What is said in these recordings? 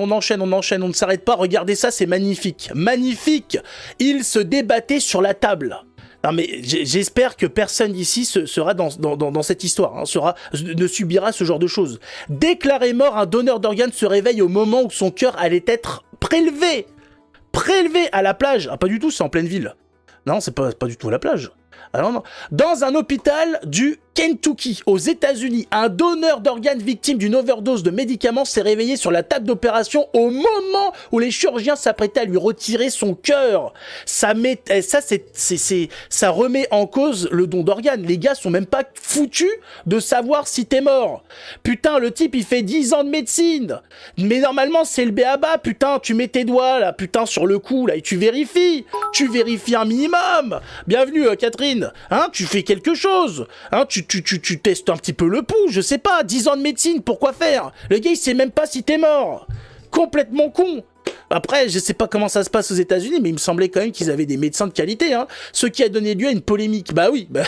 on enchaîne, on ne s'arrête pas, regardez ça, c'est magnifique, magnifique. Il se débattait sur la table. Non mais j'espère que personne ici sera dans cette histoire, hein, ne subira ce genre de choses. Déclaré mort, un donneur d'organes se réveille au moment où son cœur allait être prélevé à la plage. Ah pas du tout, c'est en pleine ville. Non, c'est pas du tout à la plage. Ah non. Dans un hôpital du Kentucky, aux États-Unis, un donneur d'organes victime d'une overdose de médicaments s'est réveillé sur la table d'opération au moment où les chirurgiens s'apprêtaient à lui retirer son cœur. Ça remet en cause le don d'organes. Les gars sont même pas foutus de savoir si t'es mort. Putain, le type il fait 10 ans de médecine. Mais normalement c'est le b.a.-ba. Putain, tu mets tes doigts là, putain, sur le cou là et tu vérifies. Tu vérifies un minimum. Bienvenue Catherine. Hein, tu fais quelque chose. Hein, tu testes un petit peu le pouls, je sais pas, 10 ans de médecine, pourquoi faire? Le gars, il sait même pas si t'es mort. Complètement con. Après, je sais pas comment ça se passe aux États-Unis, mais il me semblait quand même qu'ils avaient des médecins de qualité, hein. Ce qui a donné lieu à une polémique. Bah oui, bah...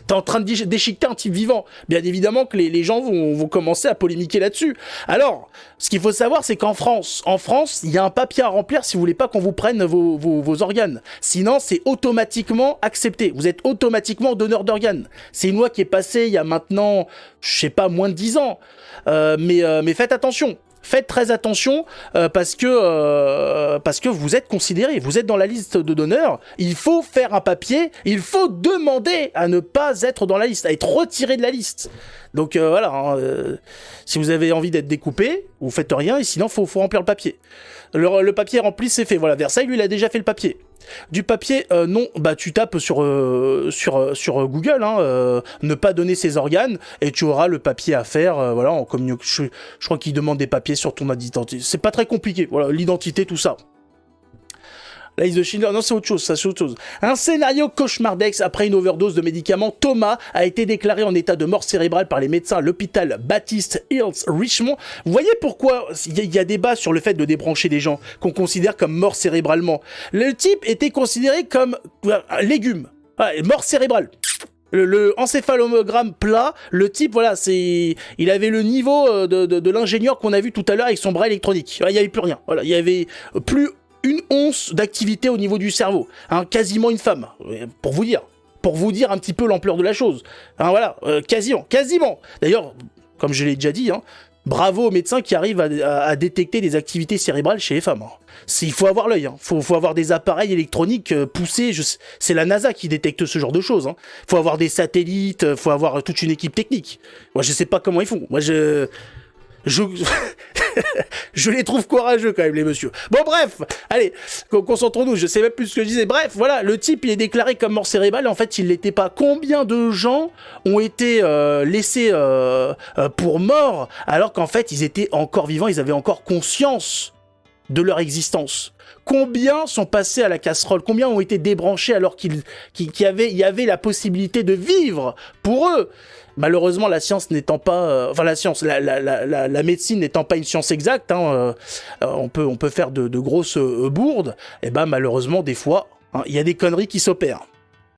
T'es en train de déchiqueter un type vivant. Bien évidemment que les gens vont commencer à polémiquer là-dessus. Alors, ce qu'il faut savoir, c'est qu'en France, il y a un papier à remplir si vous voulez pas qu'on vous prenne vos organes. Sinon, c'est automatiquement accepté. Vous êtes automatiquement donneur d'organes. C'est une loi qui est passée il y a maintenant, je sais pas, moins de 10 ans. Mais faites attention. Faites très attention parce que vous êtes considéré, vous êtes dans la liste de donneurs, il faut faire un papier, il faut demander à ne pas être dans la liste, à être retiré de la liste. Donc voilà, hein, si vous avez envie d'être découpé, vous faites rien et sinon faut remplir le papier. Le papier rempli, c'est fait. Voilà, Versailles, lui, il a déjà fait le papier. Du papier, non, bah tu tapes sur Google, hein, ne pas donner ses organes, et tu auras le papier à faire, voilà, en je crois qu'il demande des papiers sur ton identité. C'est pas très compliqué, voilà, l'identité, tout ça. La liste de Schindler, non, c'est autre chose, ça, c'est autre chose. Un scénario cauchemardesque après une overdose de médicaments. Thomas a été déclaré en état de mort cérébrale par les médecins à l'hôpital Baptist Hills Richmond. Vous voyez pourquoi il y a débat sur le fait de débrancher des gens qu'on considère comme morts cérébralement. Le type était considéré comme légume, mort cérébrale. Le encéphalogramme plat, le type, voilà, il avait le niveau de l'ingénieur qu'on a vu tout à l'heure avec son bras électronique. Il n'y avait plus rien. Voilà, il y avait plus une once d'activité au niveau du cerveau, hein, quasiment une femme, pour vous dire un petit peu l'ampleur de la chose, hein, voilà, quasiment. D'ailleurs, comme je l'ai déjà dit, hein, bravo aux médecins qui arrivent à détecter des activités cérébrales chez les femmes. Hein. Il faut avoir l'œil, hein. Faut avoir des appareils électroniques poussés. C'est la NASA qui détecte ce genre de choses. Hein. Faut avoir des satellites, faut avoir toute une équipe technique. Moi, je sais pas comment ils font. Moi, je les trouve courageux quand même, les messieurs. Bon, bref, allez, concentrons-nous, je sais même plus ce que je disais. Bref, voilà, le type, il est déclaré comme mort cérébrale, et en fait, il l'était pas. Combien de gens ont été laissés pour morts, alors qu'en fait, ils étaient encore vivants, ils avaient encore conscience de leur existence? Combien sont passés à la casserole? Combien ont été débranchés alors qu'il y avait la possibilité de vivre pour eux? Malheureusement, la science n'étant pas... la médecine n'étant pas une science exacte, hein, on peut faire de grosses bourdes, et ben malheureusement, des fois, hein, il y a des conneries qui s'opèrent.